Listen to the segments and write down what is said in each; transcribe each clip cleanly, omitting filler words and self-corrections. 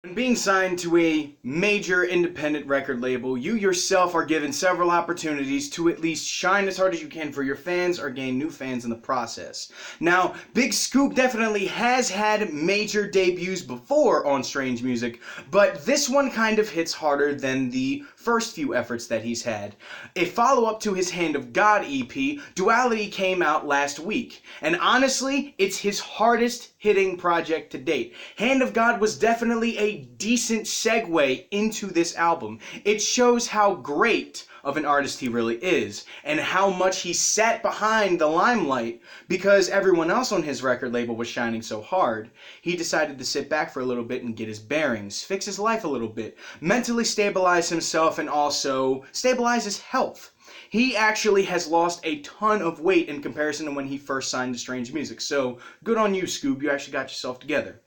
When being signed to a major independent record label, you yourself are given several opportunities to at least shine as hard as you can for your fans or gain new fans in the process. Now, Big Scoob definitely has had major debuts before on Strange Music, but this one kind of hits harder than the first few efforts that he's had. A follow-up to his Hand of God EP, Duality, came out last week, and honestly, it's his hardest hitting project to date. Hand of God was definitely a decent segue into this album. It shows how great of an artist he really is, and how much he sat behind the limelight because everyone else on his record label was shining so hard. He decided to sit back for a little bit and get his bearings, fix his life a little bit, mentally stabilize himself, and also stabilize his health. He actually has lost a ton of weight in comparison to when he first signed to Strange Music, so good on you, Scoob, you actually got yourself together.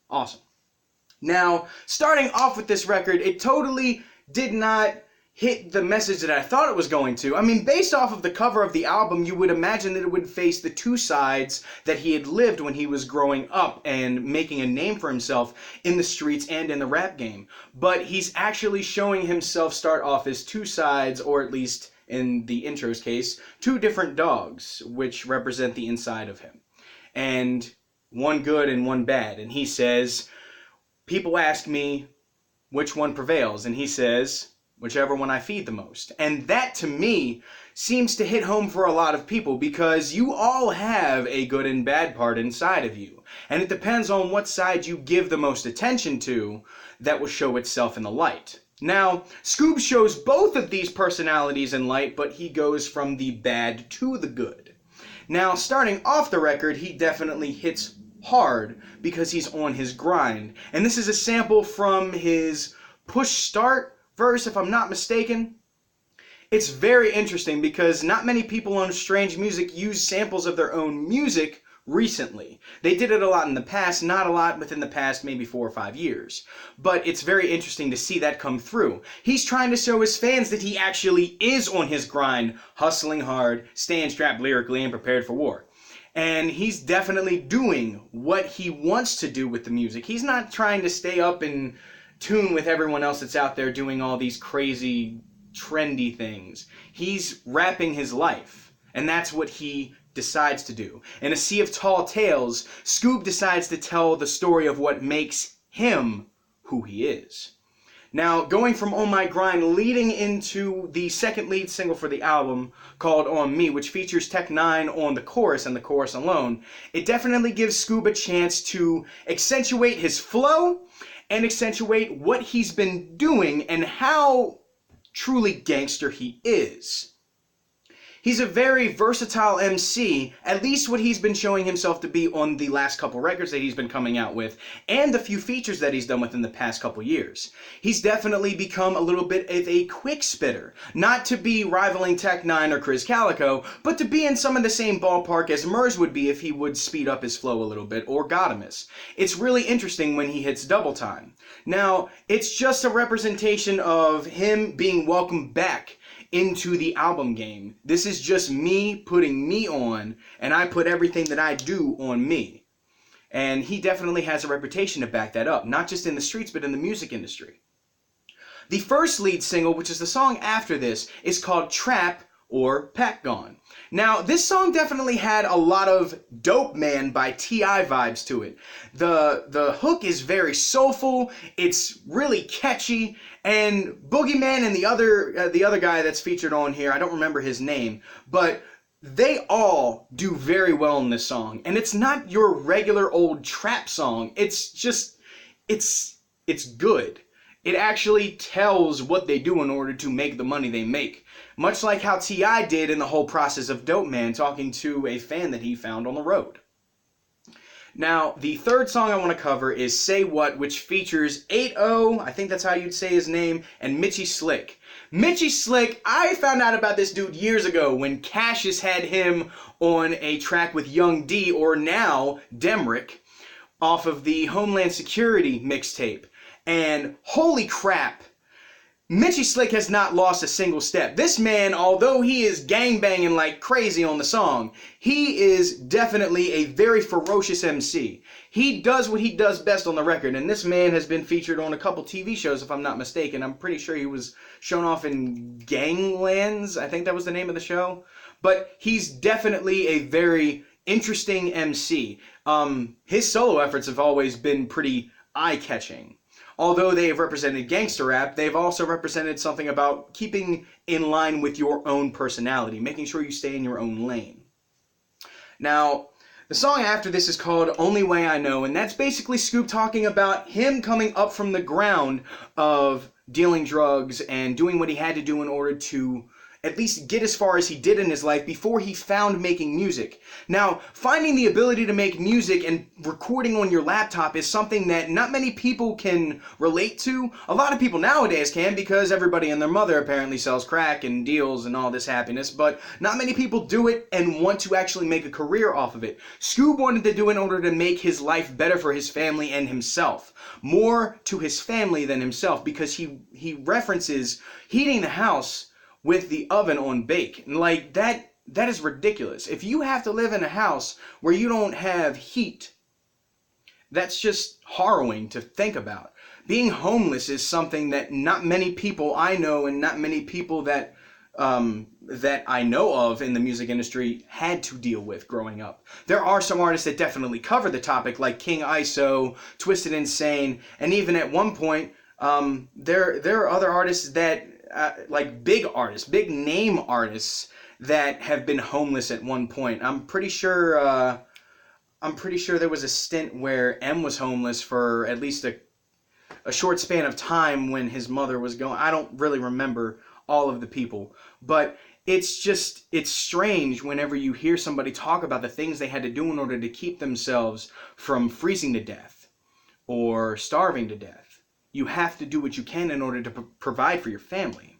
Awesome. Now, starting off with this record, it totally did not hit the message that I thought it was going to. I mean, based off of the cover of the album, you would imagine that it would face the two sides that he had lived when he was growing up and making a name for himself in the streets and in the rap game. But he's actually showing himself start off as two sides, or at least in the intro's case, two different dogs, which represent the inside of him. And one good and one bad. And he says, people ask me which one prevails, and he says, whichever one I feed the most. And that, to me, seems to hit home for a lot of people because you all have a good and bad part inside of you. And it depends on what side you give the most attention to that will show itself in the light. Now, Scoob shows both of these personalities in light, but he goes from the bad to the good. Now, starting off the record, he definitely hits hard because he's on his grind. And this is a sample from his Push Start verse, if I'm not mistaken. It's very interesting because not many people on Strange Music use samples of their own music recently. They did it a lot in the past, not a lot within the past maybe 4 or 5 years. But it's very interesting to see that come through. He's trying to show his fans that he actually is on his grind, hustling hard, staying strapped lyrically, and prepared for war. And he's definitely doing what he wants to do with the music. He's not trying to stay up in tune with everyone else that's out there doing all these crazy, trendy things. He's rapping his life, and that's what he decides to do. In A Sea of Tall Tales, Scoob decides to tell the story of what makes him who he is. Now, going from On My Grind, leading into the second lead single for the album, called On Me, which features Tech Nine on the chorus and the chorus alone, it definitely gives Scoob a chance to accentuate his flow and accentuate what he's been doing and how truly gangster he is. He's a very versatile MC, at least what he's been showing himself to be on the last couple records that he's been coming out with, and the few features that he's done within the past couple years. He's definitely become a little bit of a quick spitter, not to be rivaling Tech Nine or Chris Calico, but to be in some of the same ballpark as Murs would be if he would speed up his flow a little bit, or Godimus. It's really interesting when he hits double time. Now, it's just a representation of him being welcomed back into the album game. This is just me putting me on, and I put everything that I do on me. And he definitely has a reputation to back that up, not just in the streets, but in the music industry. The first lead single, which is the song after this, is called Trap or Pack Gone. Now, this song definitely had a lot of Dope Man by T.I. vibes to it. The hook is very soulful, it's really catchy, and Boogeyman and the other guy that's featured on here, I don't remember his name, but they all do very well in this song. And it's not your regular old trap song, it's just, it's good. It actually tells what they do in order to make the money they make. Much like how T.I. did in the whole process of Dope Man talking to a fan that he found on the road. Now, the third song I want to cover is Say What, which features 8-0, I think that's how you'd say his name, and Mitchie Slick. Mitchie Slick, I found out about this dude years ago when Cassius had him on a track with Young D, or now Demrick, off of the Homeland Security mixtape. And holy crap, Mitchie Slick has not lost a single step. This man, although he is gangbanging like crazy on the song, he is definitely a very ferocious MC. He does what he does best on the record, and this man has been featured on a couple TV shows, if I'm not mistaken. I'm pretty sure he was shown off in Ganglands, I think that was the name of the show. But he's definitely a very interesting MC. His solo efforts have always been pretty eye-catching. Although they have represented gangster rap, they've also represented something about keeping in line with your own personality, making sure you stay in your own lane. Now, the song after this is called Only Way I Know, and that's basically Scoob talking about him coming up from the ground of dealing drugs and doing what he had to do in order to at least get as far as he did in his life before he found making music. Now, finding the ability to make music and recording on your laptop is something that not many people can relate to. A lot of people nowadays can, because everybody and their mother apparently sells crack and deals and all this happiness, but not many people do it and want to actually make a career off of it. Scoob wanted to do it in order to make his life better for his family and himself. More to his family than himself, because he references heating the house with the oven on bake. Like, that is ridiculous. If you have to live in a house where you don't have heat, that's just harrowing to think about. Being homeless is something that not many people I know, and not many people that I know of in the music industry had to deal with growing up. There are some artists that definitely cover the topic, like King ISO, Twisted Insane, and even at one point, there are other artists that like big artists, big name artists that have been homeless at one point. I'm pretty sure there was a stint where M was homeless for at least a short span of time when his mother was going. I don't really remember all of the people, but it's strange whenever you hear somebody talk about the things they had to do in order to keep themselves from freezing to death or starving to death. You have to do what you can in order to provide for your family.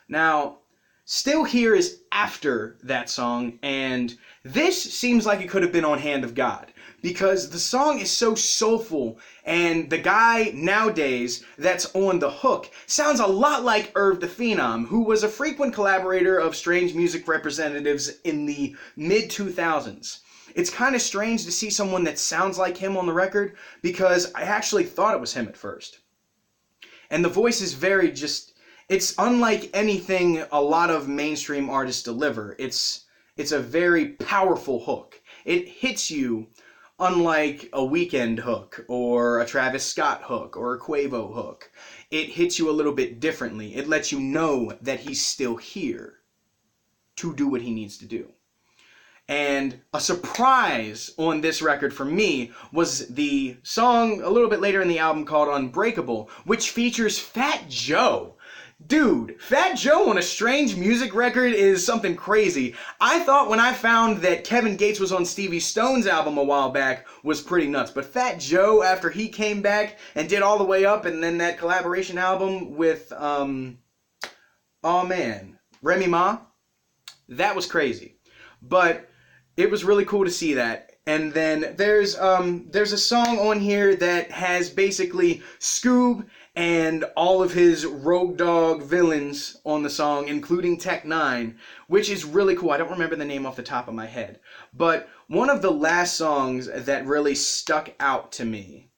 Now, Still Here is after that song, and this seems like it could have been on Hand of God, because the song is so soulful, and the guy nowadays that's on the hook sounds a lot like Irv the Phenom, who was a frequent collaborator of Strange Music Representatives in the mid-2000s. It's kind of strange to see someone that sounds like him on the record, because I actually thought it was him at first. And the voice is very it's unlike anything a lot of mainstream artists deliver. It's a very powerful hook. It hits you unlike a Weeknd hook, or a Travis Scott hook, or a Quavo hook. It hits you a little bit differently. It lets you know that he's still here to do what he needs to do. And a surprise on this record for me was the song a little bit later in the album called Unbreakable, which features Fat Joe. Dude, Fat Joe on a Strange Music record is something crazy. I thought when I found that Kevin Gates was on Stevie Stone's album a while back was pretty nuts. But Fat Joe, after he came back and did All the Way Up, and then that collaboration album with, oh man, Remy Ma, that was crazy. But it was really cool to see that. And then there's a song on here that has basically Scoob and all of his Rogue Dog villains on the song, including Tech 9, which is really cool. I don't remember the name off the top of my head. But one of the last songs that really stuck out to me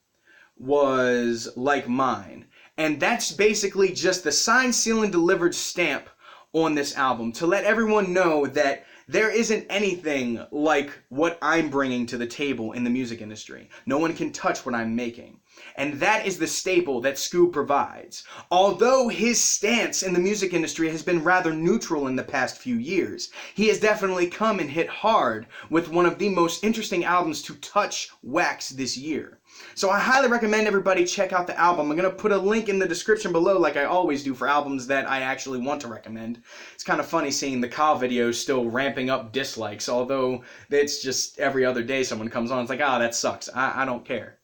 was Like Mine. And that's basically just the signed, sealed, and delivered stamp on this album to let everyone know that there isn't anything like what I'm bringing to the table in the music industry. No one can touch what I'm making. And that is the staple that Scoob provides. Although his stance in the music industry has been rather neutral in the past few years, he has definitely come and hit hard with one of the most interesting albums to touch wax this year. So I highly recommend everybody check out the album. I'm going to put a link in the description below like I always do for albums that I actually want to recommend. It's kind of funny seeing the Kyle videos still ramping up dislikes, although it's just every other day someone comes on, it's like, that sucks. I don't care.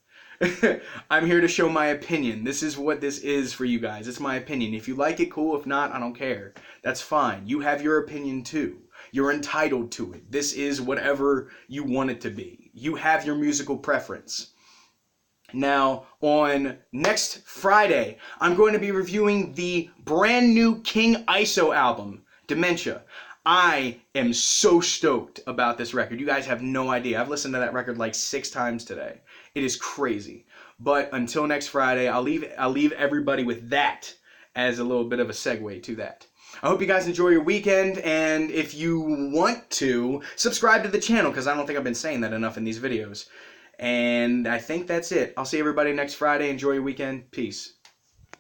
I'm here to show my opinion. This is what this is for you guys. It's my opinion. If you like it, cool. If not, I don't care. That's fine. You have your opinion too. You're entitled to it. This is whatever you want it to be. You have your musical preference. Now, on next Friday, I'm going to be reviewing the brand new King ISO album, Dementia. I am so stoked about this record. You guys have no idea. I've listened to that record like 6 times today. It is crazy. But until next Friday, I'll leave everybody with that as a little bit of a segue to that. I hope you guys enjoy your weekend, and if you want to, subscribe to the channel, because I don't think I've been saying that enough in these videos. And I think that's it. I'll see everybody next Friday. Enjoy your weekend. Peace.